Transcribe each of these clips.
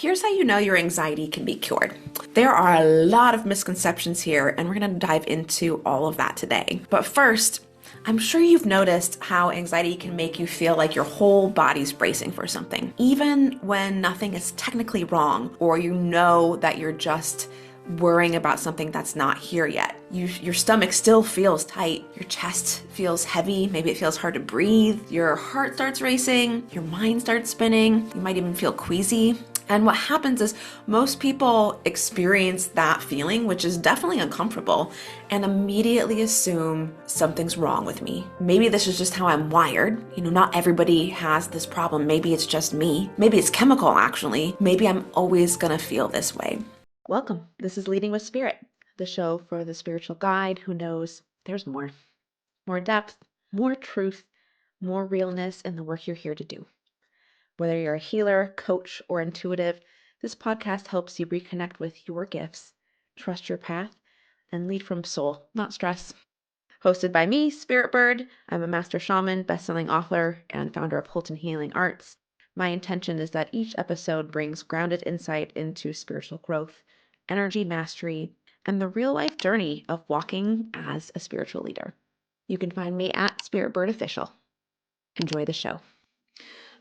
here's how you know your anxiety can be cured. There are a lot of misconceptions here, and we're going to dive into all of that today. But first, I'm sure you've noticed how anxiety can make you feel like your whole body's bracing for something, even when nothing is technically wrong, or you know that you're just worrying about something that's not here yet. Your stomach still feels tight, your chest feels heavy, maybe it feels hard to breathe, your heart starts racing, your mind starts spinning, you might even feel queasy. And what happens is most people experience that feeling, which is definitely uncomfortable, and immediately assume something's wrong with me. Maybe this is just how I'm wired. Not everybody has this problem. Maybe it's just me. Maybe it's chemical, actually. Maybe I'm always gonna feel this way. Welcome. This is Leading with Spirit, the show for the spiritual guide who knows there's more depth, more truth, more realness in the work you're here to do. Whether you're a healer, coach, or intuitive, this podcast helps you reconnect with your gifts, trust your path, and lead from soul, not stress. Hosted by me, Spirit Bird. I'm a master shaman, best-selling author, and founder of Holton Healing Arts. My intention is that each episode brings grounded insight into spiritual growth, energy mastery, and the real-life journey of walking as a spiritual leader. You can find me at Spirit Bird Official. Enjoy the show.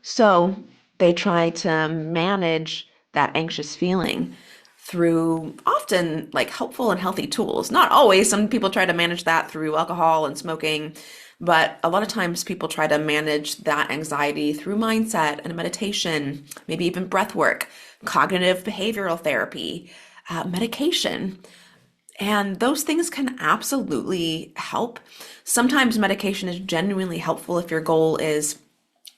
So they try to manage that anxious feeling through often helpful and healthy tools. Not always. Some people try to manage that through alcohol and smoking, but a lot of times people try to manage that anxiety through mindset and meditation, maybe even breath work, cognitive behavioral therapy, medication. And those things can absolutely help. Sometimes medication is genuinely helpful if your goal is,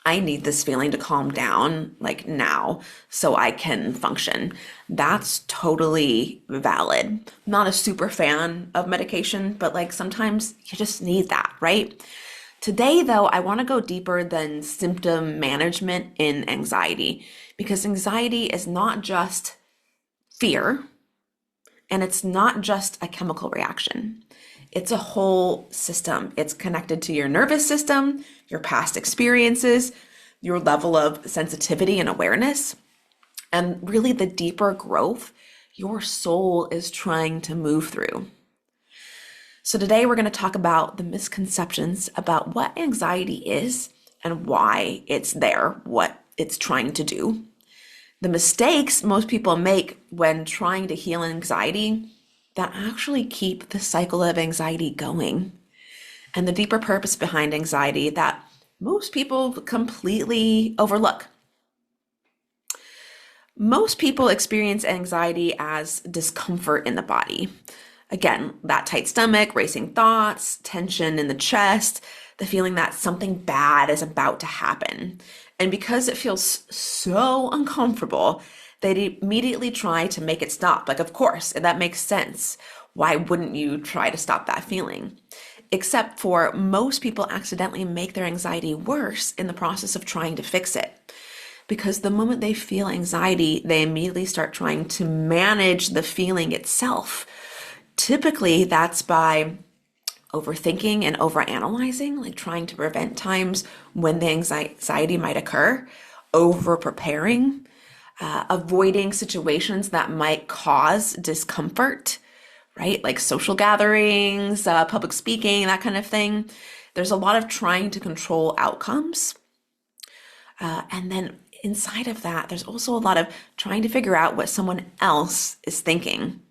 I need this feeling to calm down now so I can function. That's totally valid. I'm not a super fan of medication, but sometimes you just need that, right? Today, though, I want to go deeper than symptom management in anxiety, because anxiety is not just fear, and it's not just a chemical reaction. It's a whole system. It's connected to your nervous system, your past experiences, your level of sensitivity and awareness, and really the deeper growth your soul is trying to move through. So today we're going to talk about the misconceptions about what anxiety is and why it's there, what it's trying to do. The mistakes most people make when trying to heal anxiety that actually keep the cycle of anxiety going, and the deeper purpose behind anxiety that most people completely overlook. Most people experience anxiety as discomfort in the body. Again, that tight stomach, racing thoughts, tension in the chest, the feeling that something bad is about to happen. And because it feels so uncomfortable, they immediately try to make it stop. Of course, that makes sense. Why wouldn't you try to stop that feeling? Except for most people accidentally make their anxiety worse in the process of trying to fix it. Because the moment they feel anxiety, they immediately start trying to manage the feeling itself. Typically, that's by overthinking and overanalyzing, trying to prevent times when the anxiety might occur, over-preparing, avoiding situations that might cause discomfort, right? Like social gatherings, public speaking, that kind of thing. There's a lot of trying to control outcomes. And then inside of that, there's also a lot of trying to figure out what someone else is thinking.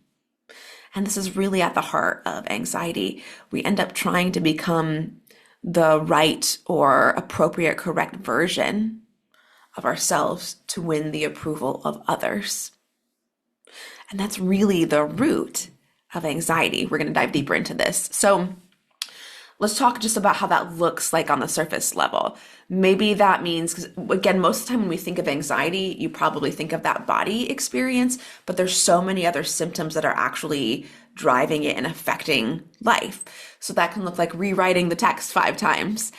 And this is really at the heart of anxiety. We end up trying to become the right or appropriate, correct version of ourselves to win the approval of others. And that's really the root of anxiety. We're going to dive deeper into this. So let's talk just about how that looks like on the surface level. Maybe that means, because again, most of the time when we think of anxiety, you probably think of that body experience, but there's so many other symptoms that are actually driving it and affecting life. So that can look like rewriting the text 5 times,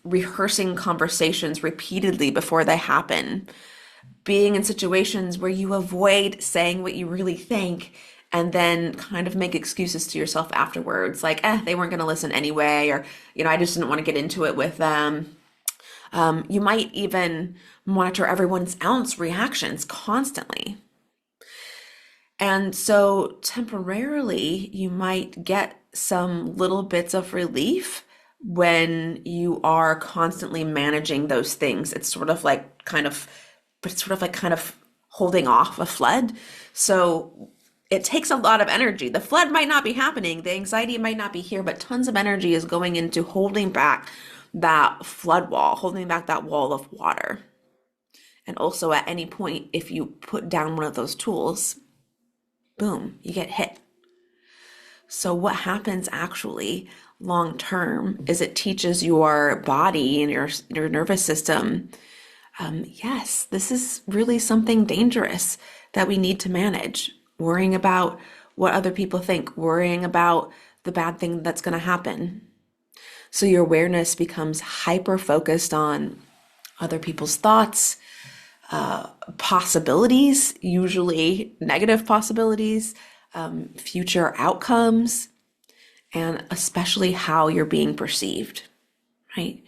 rehearsing conversations repeatedly before they happen, being in situations where you avoid saying what you really think and then kind of make excuses to yourself afterwards, like, they weren't going to listen anyway, or, I just didn't want to get into it with them. You might even monitor everyone else's reactions constantly. And so temporarily, you might get some little bits of relief when you are constantly managing those things. It's sort of like kind of holding off a flood. So it takes a lot of energy. The flood might not be happening, the anxiety might not be here, but tons of energy is going into holding back that flood wall, holding back that wall of water. And also, at any point, if you put down one of those tools, boom, you get hit. So, what happens actually long term is it teaches your body and your nervous system, yes, this is really something dangerous that we need to manage. Worrying about what other people think, worrying about the bad thing that's going to happen. So, your awareness becomes hyper focused on other people's thoughts, possibilities, usually negative possibilities, future outcomes, and especially how you're being perceived, right?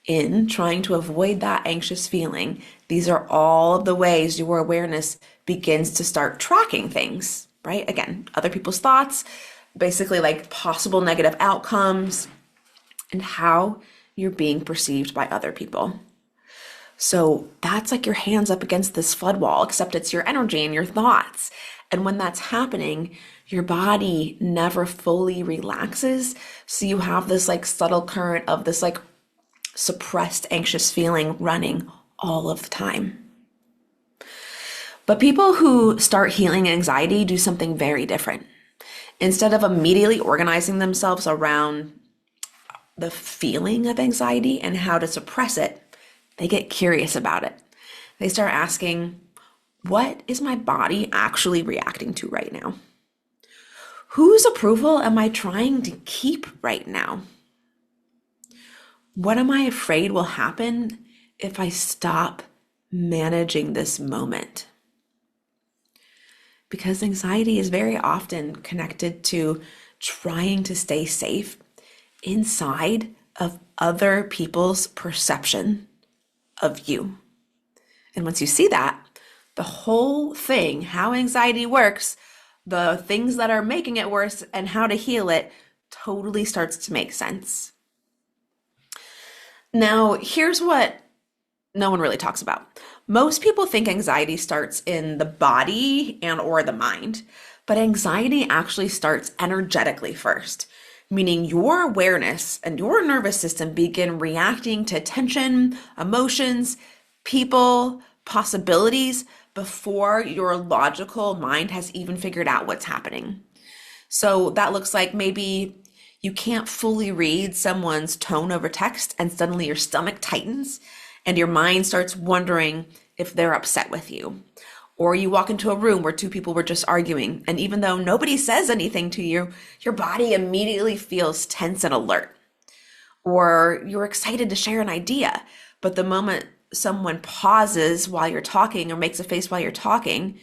In trying to avoid that anxious feeling, these are all the ways your awareness begins to start tracking things, right? Again, other people's thoughts, basically like possible negative outcomes, and how you're being perceived by other people. So that's like your hands up against this flood wall, except it's your energy and your thoughts. And when that's happening, your body never fully relaxes. So you have this like subtle current of this like suppressed anxious feeling running all of the time. But people who start healing anxiety do something very different. Instead of immediately organizing themselves around the feeling of anxiety and how to suppress it, they get curious about it. They start asking, what is my body actually reacting to right now? Whose approval am I trying to keep right now? What am I afraid will happen if I stop managing this moment? Because anxiety is very often connected to trying to stay safe inside of other people's perception of you. And once you see that, the whole thing, how anxiety works, the things that are making it worse, and how to heal it totally starts to make sense. Now, here's what no one really talks about. Most people think anxiety starts in the body and or the mind, but anxiety actually starts energetically first, meaning your awareness and your nervous system begin reacting to tension, emotions, people, possibilities before your logical mind has even figured out what's happening. So that looks like maybe you can't fully read someone's tone over text and suddenly your stomach tightens and your mind starts wondering if they're upset with you. Or you walk into a room where two people were just arguing, and even though nobody says anything to you, your body immediately feels tense and alert. Or you're excited to share an idea, but the moment someone pauses while you're talking or makes a face while you're talking,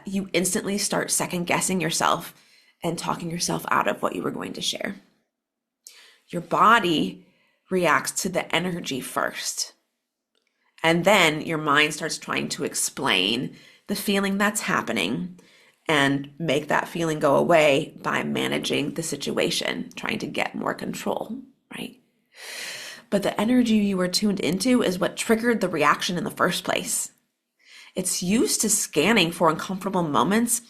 you instantly start second guessing yourself and talking yourself out of what you were going to share. Your body reacts to the energy first. And then your mind starts trying to explain the feeling that's happening and make that feeling go away by managing the situation, trying to get more control, right? But the energy you were tuned into is what triggered the reaction in the first place. It's used to scanning for uncomfortable moments,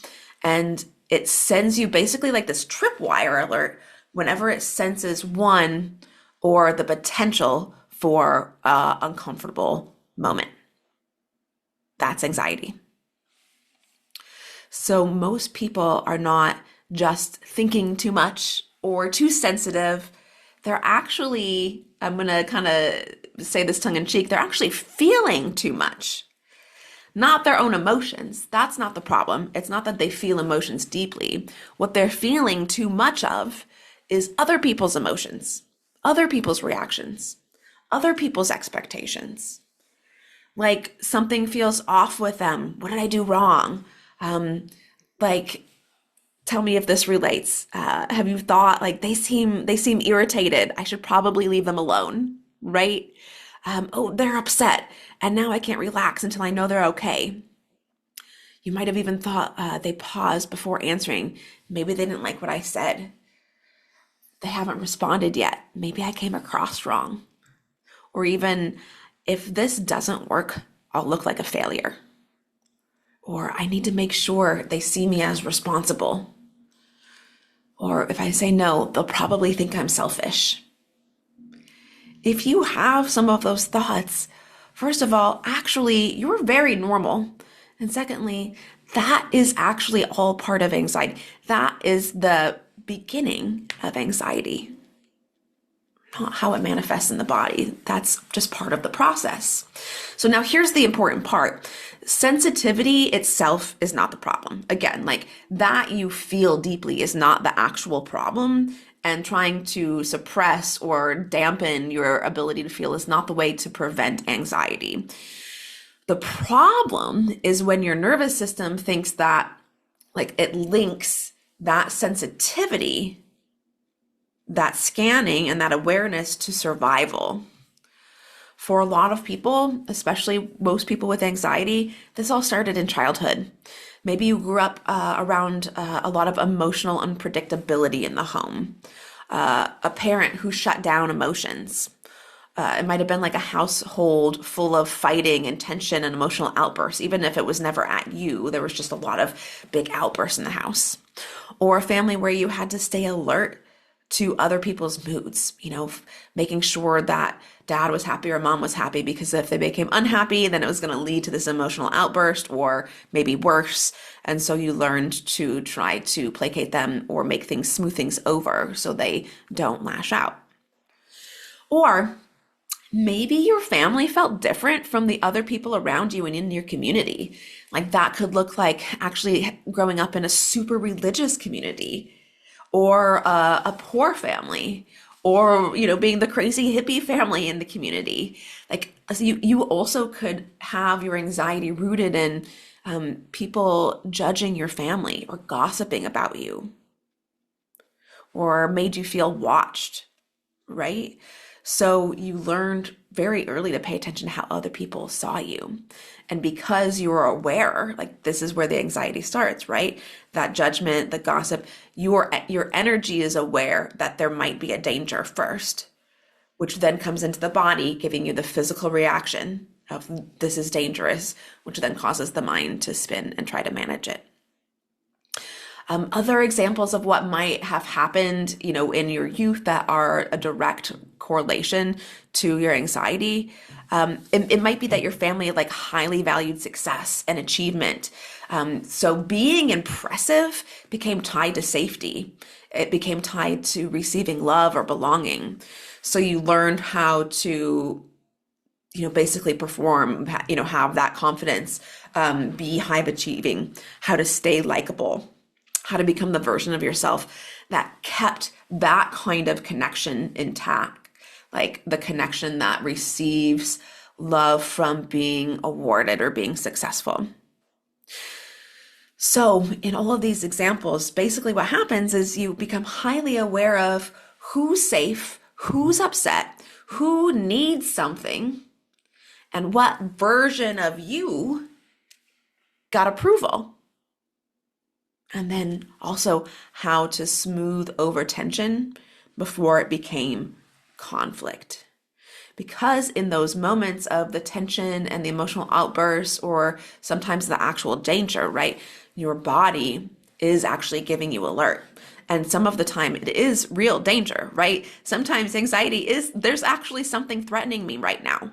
and it sends you basically like this tripwire alert whenever it senses one or the potential for an uncomfortable moment. That's anxiety. So most people are not just thinking too much or too sensitive. They're actually, I'm going to kind of say this tongue in cheek, they're actually feeling too much. Not their own emotions. That's not the problem. It's not that they feel emotions deeply. What they're feeling too much of is other people's emotions, other people's reactions, other people's expectations. Like something feels off with them. What did I do wrong? Like, tell me if this relates. Have you thought like they seem irritated? I should probably leave them alone, right? Oh, they're upset, and now I can't relax until I know they're okay. You might have even thought they paused before answering. Maybe they didn't like what I said. They haven't responded yet. Maybe I came across wrong. Or even, if this doesn't work, I'll look like a failure. Or I need to make sure they see me as responsible. Or if I say no, they'll probably think I'm selfish. If you have some of those thoughts, first of all, actually, you're very normal. And secondly, that is actually all part of anxiety. That is the beginning of anxiety, not how it manifests in the body. That's just part of the process. So now here's the important part. Sensitivity itself is not the problem. Again, like that you feel deeply is not the actual problem. And trying to suppress or dampen your ability to feel is not the way to prevent anxiety. The problem is when your nervous system thinks that, like, it links that sensitivity, that scanning, and that awareness to survival. For a lot of people, especially most people with anxiety, this all started in childhood. Maybe you grew up around a lot of emotional unpredictability in the home, a parent who shut down emotions. It might have been like a household full of fighting and tension and emotional outbursts. Even if it was never at you, there was just a lot of big outbursts in the house. Or a family where you had to stay alert to other people's moods, making sure that dad was happy or mom was happy, because if they became unhappy, then it was going to lead to this emotional outburst or maybe worse. And so you learned to try to placate them or make things, smooth things over so they don't lash out. Or maybe your family felt different from the other people around you and in your community. Like that could look like actually growing up in a super religious community, or a poor family, or being the crazy hippie family in the community. Like, so you also could have your anxiety rooted in people judging your family or gossiping about you, or made you feel watched, right? So you learned very early to pay attention to how other people saw you. And because you were aware, like this is where the anxiety starts, right? That judgment, the gossip, your energy is aware that there might be a danger first, which then comes into the body, giving you the physical reaction of this is dangerous, which then causes the mind to spin and try to manage it. Other examples of what might have happened, in your youth that are a direct correlation to your anxiety. It might be that your family like highly valued success and achievement. So being impressive became tied to safety. It became tied to receiving love or belonging. So you learned how to, basically perform, have that confidence, be high achieving, how to stay likable, how to become the version of yourself that kept that kind of connection intact, like the connection that receives love from being awarded or being successful. So in all of these examples, basically what happens is you become highly aware of who's safe, who's upset, who needs something, and what version of you got approval. And then also how to smooth over tension before it became conflict. Because in those moments of the tension and the emotional outbursts, or sometimes the actual danger, right, your body is actually giving you alert. And some of the time it is real danger, right? Sometimes anxiety is, there's actually something threatening me right now,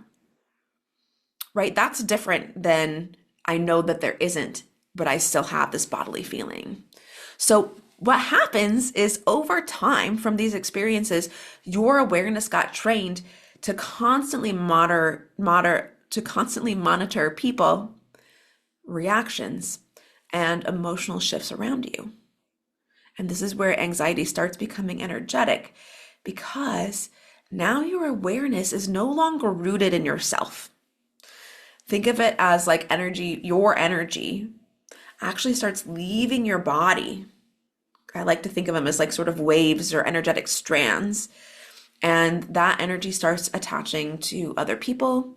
right? That's different than I know that there isn't, but I still have this bodily feeling. So what happens is over time from these experiences, your awareness got trained to constantly monitor people, reactions, and emotional shifts around you. And this is where anxiety starts becoming energetic, because now your awareness is no longer rooted in yourself. Think of it as like energy, your energy actually starts leaving your body. I like to think of them as like sort of waves or energetic strands. And that energy starts attaching to other people,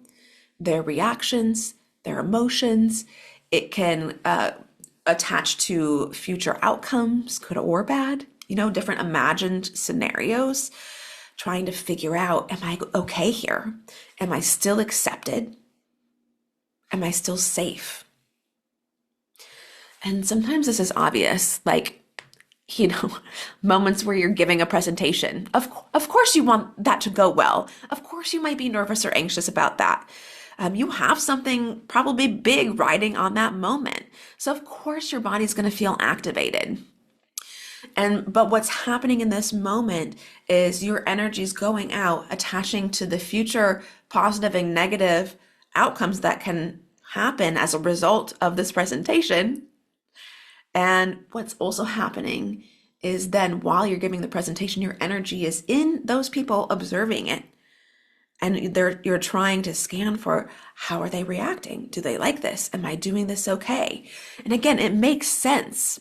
their reactions, their emotions. It can attach to future outcomes, good or bad, different imagined scenarios, trying to figure out, am I okay here? Am I still accepted? Am I still safe? And sometimes this is obvious, like, you know, moments where you're giving a presentation. Of course you want that to go well. Of course you might be nervous or anxious about that. You have something probably big riding on that moment. So of course your body's going to feel activated. But what's happening in this moment is your energy is going out, attaching to the future positive and negative outcomes that can happen as a result of this presentation. And what's also happening is then while you're giving the presentation, your energy is in those people observing it. And you're trying to scan for, how are they reacting? Do they like this? Am I doing this okay? And again, it makes sense.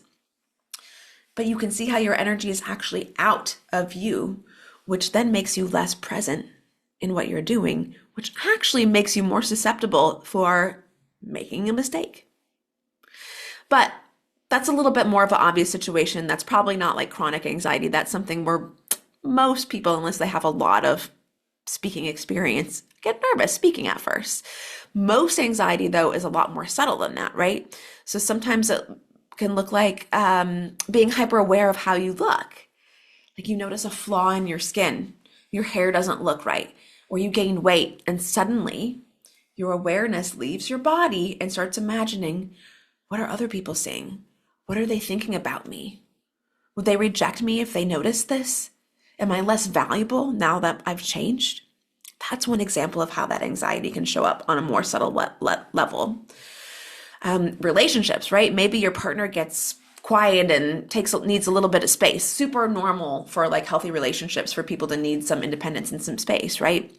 But you can see how your energy is actually out of you, which then makes you less present in what you're doing, which actually makes you more susceptible for making a mistake. But that's a little bit more of an obvious situation. That's probably not like chronic anxiety. That's something where most people, unless they have a lot of speaking experience, get nervous speaking at first. Most anxiety, though, is a lot more subtle than that, right? So sometimes it can look like being hyper aware of how you look. Like you notice a flaw in your skin, your hair doesn't look right, or you gain weight, and suddenly your awareness leaves your body and starts imagining, what are other people seeing? What are they thinking about me? Would they reject me if they notice this? Am I less valuable now that I've changed? That's one example of how that anxiety can show up on a more subtle level. Relationships, right? Maybe your partner gets quiet and needs a little bit of space. Super normal for like healthy relationships for people to need some independence and some space, right?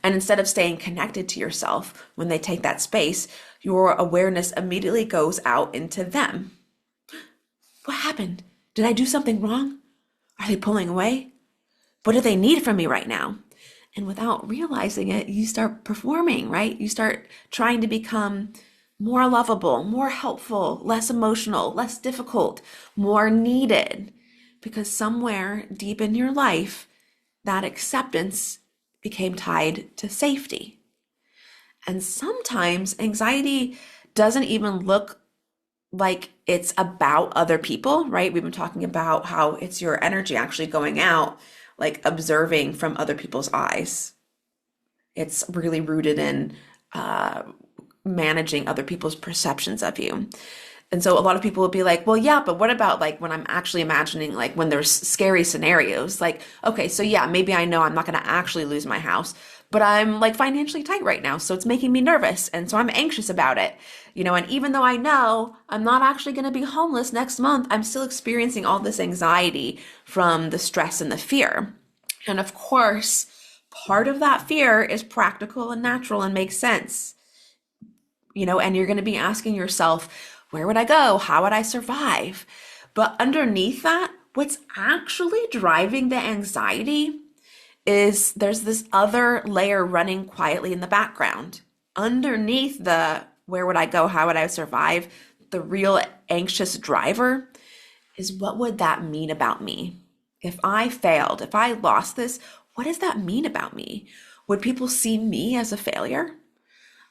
And instead of staying connected to yourself when they take that space, your awareness immediately goes out into them. What happened? Did I do something wrong? Are they pulling away? What do they need from me right now? And without realizing it, you start performing, right? You start trying to become more lovable, more helpful, less emotional, less difficult, more needed. Because somewhere deep in your life, that acceptance became tied to safety. And sometimes anxiety doesn't even look like it's about other people, right? We've been talking about how it's your energy actually going out, like observing from other people's eyes. It's really rooted in managing other people's perceptions of you. And so a lot of people will be like, well, yeah, but what about like when I'm actually imagining, like when there's scary scenarios, like, okay, so yeah, maybe I know I'm not going to actually lose my house, but I'm like financially tight right now. So it's making me nervous. And so I'm anxious about it, and even though I know I'm not actually going to be homeless next month, I'm still experiencing all this anxiety from the stress and the fear. And of course, part of that fear is practical and natural and makes sense, and you're going to be asking yourself, where would I go? How would I survive? But underneath that, what's actually driving the anxiety is there's this other layer running quietly in the background. Underneath the where would I go? How would I survive? The real anxious driver is, what would that mean about me? If I failed, if I lost this, what does that mean about me? Would people see me as a failure?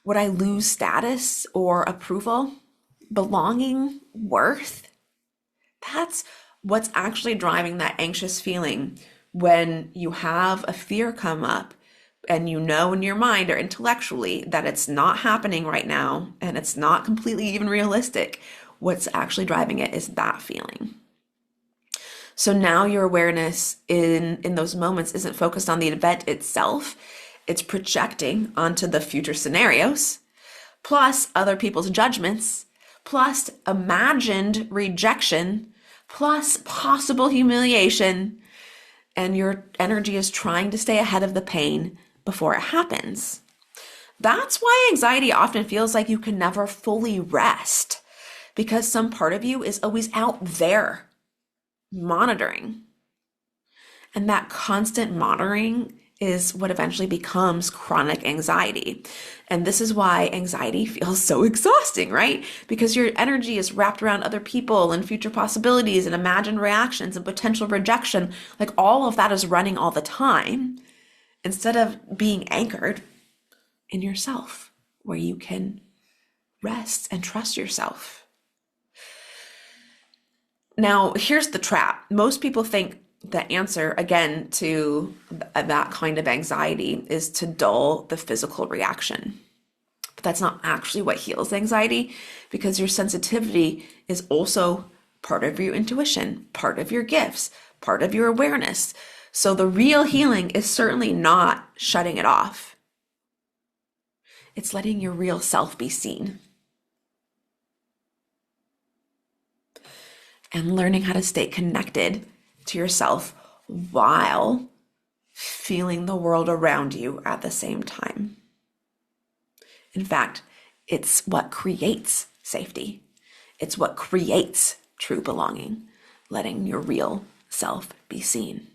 Would I lose status or approval, belonging, worth? That's what's actually driving that anxious feeling when you have a fear come up and you know in your mind or intellectually that it's not happening right now and it's not completely even realistic. What's actually driving it is that feeling. So now your awareness in those moments isn't focused on the event itself. It's projecting onto the future scenarios, plus other people's judgments, plus imagined rejection, plus possible humiliation. And your energy is trying to stay ahead of the pain before it happens. That's why anxiety often feels like you can never fully rest, because some part of you is always out there monitoring. And that constant monitoring is what eventually becomes chronic anxiety. And this is why anxiety feels so exhausting, right? Because your energy is wrapped around other people and future possibilities and imagined reactions and potential rejection. Like all of that is running all the time instead of being anchored in yourself, where you can rest and trust yourself. Now, here's the trap. Most people think the answer, again, to that kind of anxiety is to dull the physical reaction. But that's not actually what heals anxiety, because your sensitivity is also part of your intuition, part of your gifts, part of your awareness. So the real healing is certainly not shutting it off. It's letting your real self be seen. And learning how to stay connected to yourself while feeling the world around you at the same time. In fact, it's what creates safety. It's what creates true belonging, letting your real self be seen.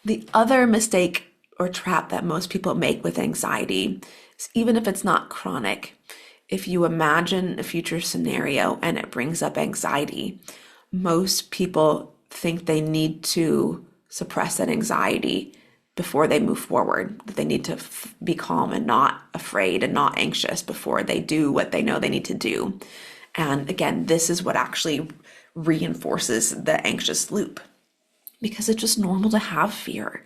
The other mistake or trap that most people make with anxiety is, even if it's not chronic, if you imagine a future scenario and it brings up anxiety, most people think they need to suppress that anxiety before they move forward, that they need to be calm and not afraid and not anxious before they do what they know they need to do. And again, this is what actually reinforces the anxious loop, because it's just normal to have fear.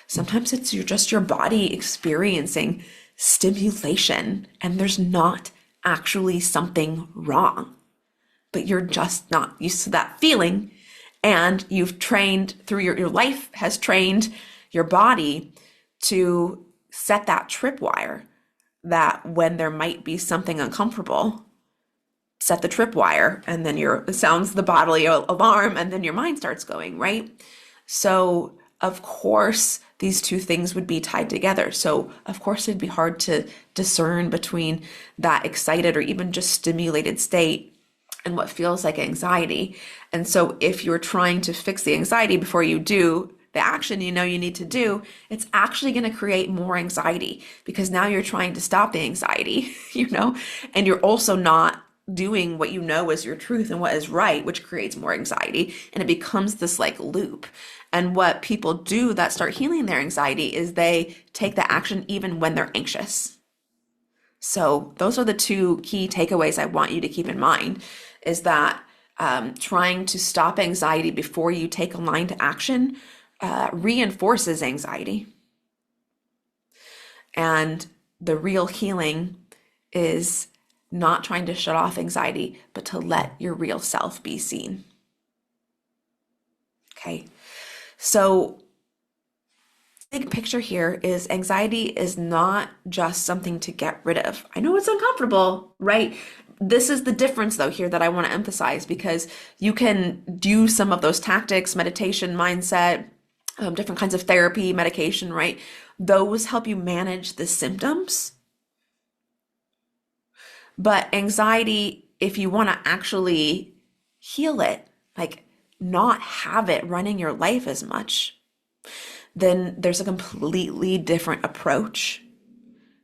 Sometimes it's just your body experiencing stimulation and there's not actually something wrong, but you're just not used to that feeling. And you've trained through your life has trained your body to set that tripwire that when there might be something uncomfortable, set the tripwire, and then it sounds the bodily alarm, and then your mind starts going, right? So of course, these two things would be tied together. So of course, it'd be hard to discern between that excited or even just stimulated state and what feels like anxiety. And so if you're trying to fix the anxiety before you do the action you know you need to do, it's actually going to create more anxiety, because now you're trying to stop the anxiety, and you're also not doing what you know is your truth and what is right, which creates more anxiety. And it becomes this like loop. And what people do that start healing their anxiety is they take the action even when they're anxious. So those are the two key takeaways I want you to keep in mind, is that trying to stop anxiety before you take a line to action reinforces anxiety. And the real healing is not trying to shut off anxiety, but to let your real self be seen. Okay. So big picture here is anxiety is not just something to get rid of. I know it's uncomfortable, right? This is the difference though here that I want to emphasize, because you can do some of those tactics, meditation, mindset, different kinds of therapy, medication, right? Those help you manage the symptoms. But anxiety, if you want to actually heal it, like not have it running your life as much, then there's a completely different approach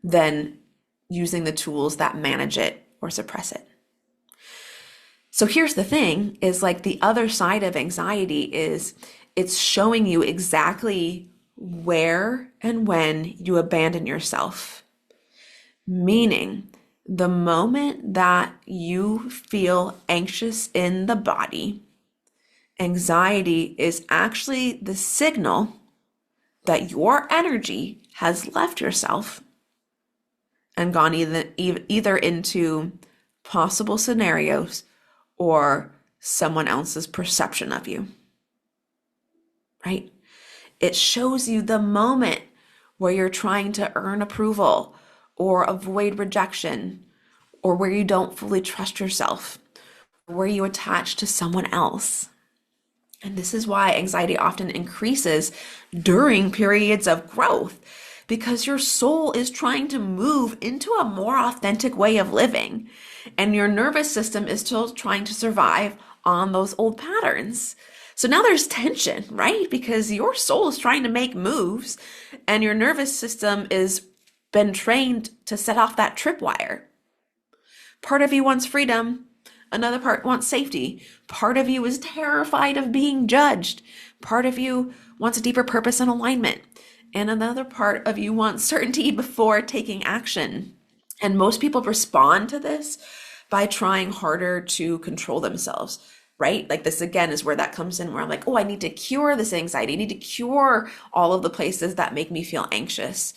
than using the tools that manage it or suppress it. So here's the thing, is like the other side of anxiety is it's showing you exactly where and when you abandon yourself. Meaning, the moment that you feel anxious in the body, anxiety is actually the signal that your energy has left yourself and gone either into possible scenarios or someone else's perception of you, right? It shows you the moment where you're trying to earn approval or avoid rejection, or where you don't fully trust yourself, where you attach to someone else. And this is why anxiety often increases during periods of growth, because your soul is trying to move into a more authentic way of living, and your nervous system is still trying to survive on those old patterns. So now there's tension, right? Because your soul is trying to make moves and your nervous system is been trained to set off that tripwire. Part of you wants freedom, another part wants safety. Part of you is terrified of being judged. Part of you wants a deeper purpose and alignment. And another part of you wants certainty before taking action. And most people respond to this by trying harder to control themselves, right? Like this again is where that comes in, where I'm like, oh, I need to cure this anxiety. I need to cure all of the places that make me feel anxious.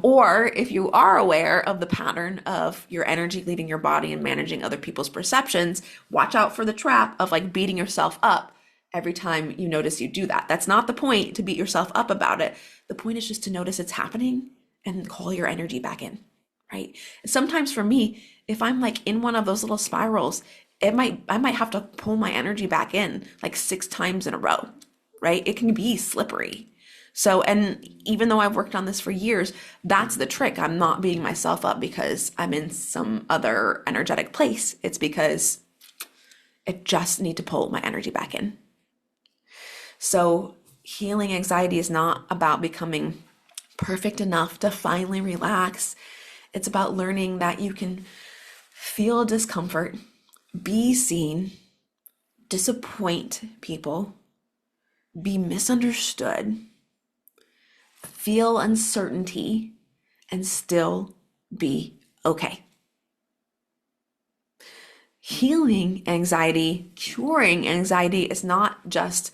Or if you are aware of the pattern of your energy leaving your body and managing other people's perceptions, watch out for the trap of like beating yourself up every time you notice you do that. That's not the point to beat yourself up about it. The point is just to notice it's happening and call your energy back in, right? Sometimes for me, if I'm like in one of those little spirals, I might have to pull my energy back in like 6 times in a row, right? It can be slippery. So, and even though I've worked on this for years, that's the trick. I'm not beating myself up because I'm in some other energetic place. It's because I just need to pull my energy back in. So healing anxiety is not about becoming perfect enough to finally relax. It's about learning that you can feel discomfort, be seen, disappoint people, be misunderstood, feel uncertainty, and still be okay. Healing anxiety, curing anxiety is not just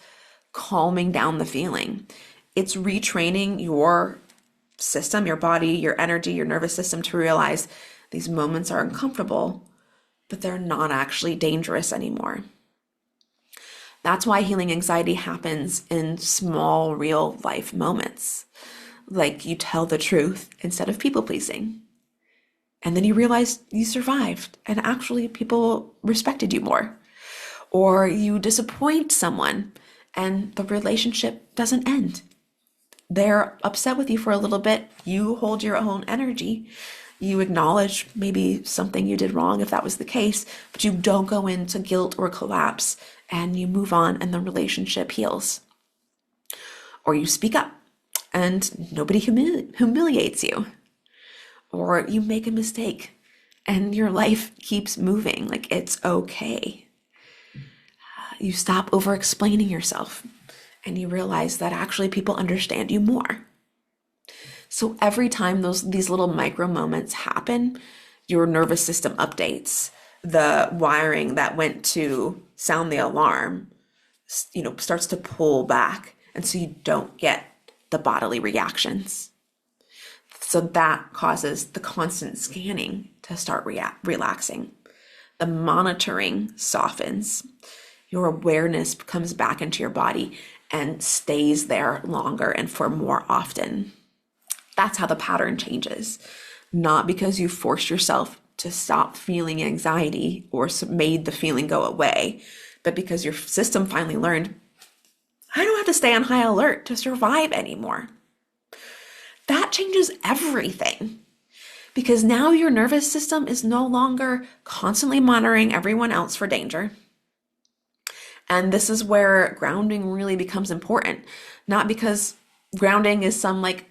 calming down the feeling. It's retraining your system, your body, your energy, your nervous system to realize these moments are uncomfortable, but they're not actually dangerous anymore. That's why healing anxiety happens in small, real life moments. Like you tell the truth instead of people pleasing. And then you realize you survived and actually people respected you more. Or you disappoint someone and the relationship doesn't end. They're upset with you for a little bit. You hold your own energy. You acknowledge maybe something you did wrong if that was the case, but you don't go into guilt or collapse and you move on and the relationship heals. Or you speak up and nobody humiliates you. Or you make a mistake and your life keeps moving. Like it's okay. You stop over explaining yourself and you realize that actually people understand you more. So every time these little micro moments happen, your nervous system updates. The wiring that went to sound the alarm, starts to pull back. And so you don't get the bodily reactions. So that causes the constant scanning to start relaxing. The monitoring softens. Your awareness comes back into your body and stays there longer and for more often. That's how the pattern changes. Not because you forced yourself to stop feeling anxiety or made the feeling go away, but because your system finally learned, I don't have to stay on high alert to survive anymore. That changes everything. Because now your nervous system is no longer constantly monitoring everyone else for danger. And this is where grounding really becomes important. Not because grounding is some like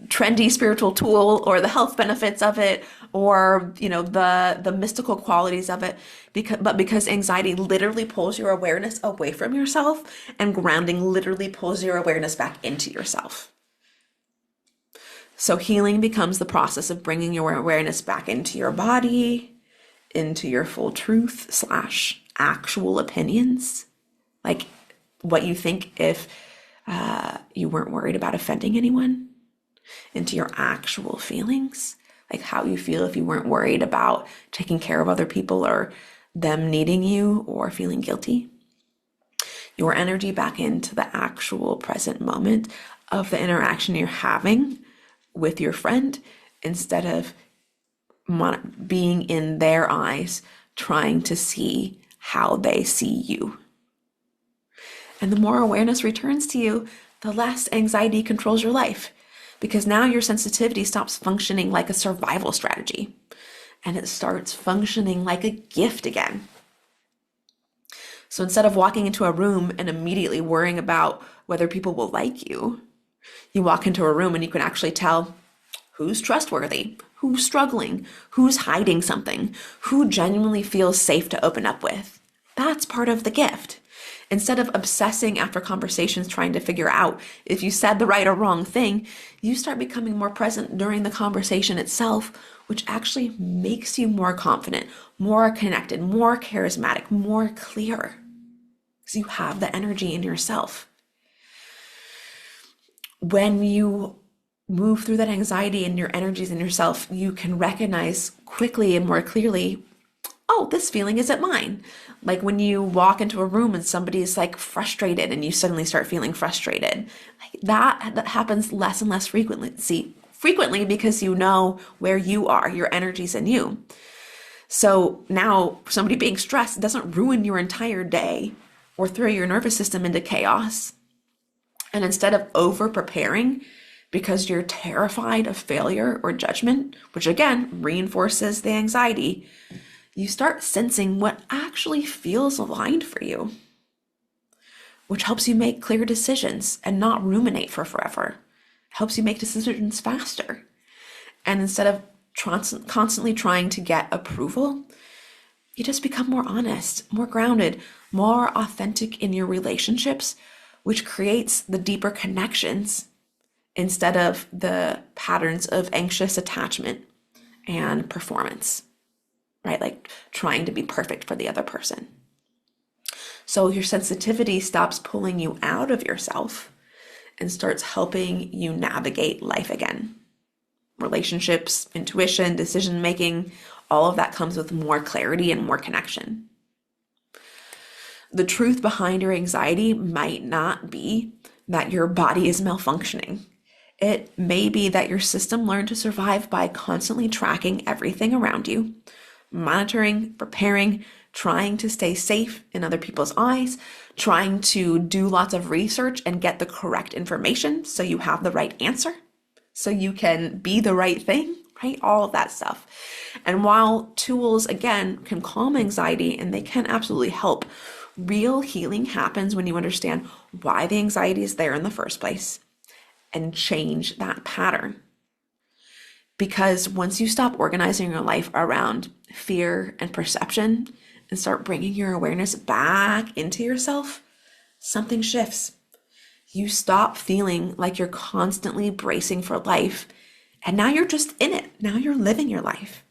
trendy spiritual tool or the health benefits of it or the mystical qualities of it, but because anxiety literally pulls your awareness away from yourself and grounding literally pulls your awareness back into yourself. So healing becomes the process of bringing your awareness back into your body, into your full truth / actual opinions, like what you think if you weren't worried about offending anyone, into your actual feelings, like how you feel if you weren't worried about taking care of other people or them needing you or feeling guilty. Your energy back into the actual present moment of the interaction you're having with your friend instead of being in their eyes, trying to see how they see you. And the more awareness returns to you, the less anxiety controls your life, because now your sensitivity stops functioning like a survival strategy and it starts functioning like a gift again. So instead of walking into a room and immediately worrying about whether people will like you, you walk into a room and you can actually tell who's trustworthy, who's struggling, who's hiding something, who genuinely feels safe to open up with. That's part of the gift. Instead of obsessing after conversations trying to figure out if you said the right or wrong thing, you start becoming more present during the conversation itself, which actually makes you more confident, more connected, more charismatic, more clear, because you have the energy in yourself. When you move through that anxiety and your energies in yourself, you can recognize quickly and more clearly, oh, this feeling isn't mine. Like when you walk into a room and somebody's like frustrated and you suddenly start feeling frustrated. Like that happens less and less frequently because you know where you are, your energy's in you. So now somebody being stressed doesn't ruin your entire day or throw your nervous system into chaos. And instead of over preparing because you're terrified of failure or judgment, which again reinforces the anxiety, you start sensing what actually feels aligned for you, which helps you make clear decisions and not ruminate for forever. It helps you make decisions faster. And instead of constantly trying to get approval, you just become more honest, more grounded, more authentic in your relationships, which creates the deeper connections instead of the patterns of anxious attachment and performance, right? Like trying to be perfect for the other person. So your sensitivity stops pulling you out of yourself and starts helping you navigate life again. Relationships, intuition, decision making, all of that comes with more clarity and more connection. The truth behind your anxiety might not be that your body is malfunctioning. It may be that your system learned to survive by constantly tracking everything around you, monitoring, preparing, trying to stay safe in other people's eyes, trying to do lots of research and get the correct information so you have the right answer, so you can be the right thing, right? All of that stuff. And while tools, again, can calm anxiety and they can absolutely help, real healing happens when you understand why the anxiety is there in the first place and change that pattern. Because once you stop organizing your life around fear and perception and start bringing your awareness back into yourself, something shifts. You stop feeling like you're constantly bracing for life. And now you're just in it. Now you're living your life.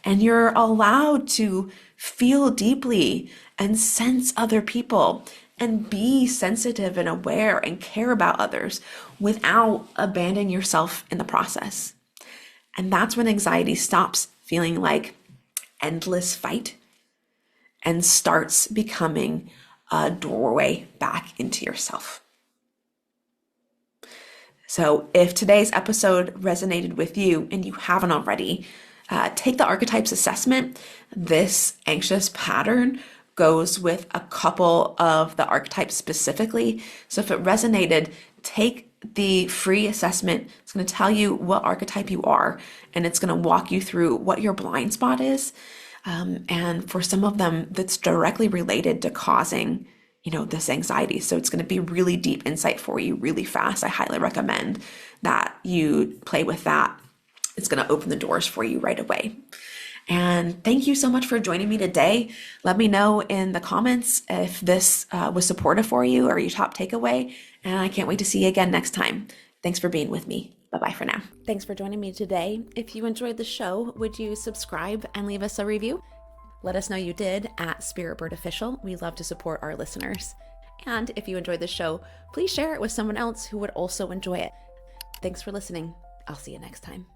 And you're allowed to feel deeply and sense other people and be sensitive and aware and care about others without abandoning yourself in the process. And that's when anxiety stops feeling like endless fight and starts becoming a doorway back into yourself. So if today's episode resonated with you and you haven't already, take the archetypes assessment. This anxious pattern goes with a couple of the archetypes specifically. So if it resonated, take the free assessment. It's going to tell you what archetype you are, and it's going to walk you through what your blind spot is. And for some of them, that's directly related to causing, this anxiety. So it's going to be really deep insight for you really fast. I highly recommend that you play with that. It's going to open the doors for you right away. And thank you so much for joining me today. Let me know in the comments if this was supportive for you or your top takeaway. And I can't wait to see you again next time. Thanks for being with me. Bye-bye for now. Thanks for joining me today. If you enjoyed the show, would you subscribe and leave us a review? Let us know you did at Spirit Bird Official. We love to support our listeners. And if you enjoyed the show, please share it with someone else who would also enjoy it. Thanks for listening. I'll see you next time.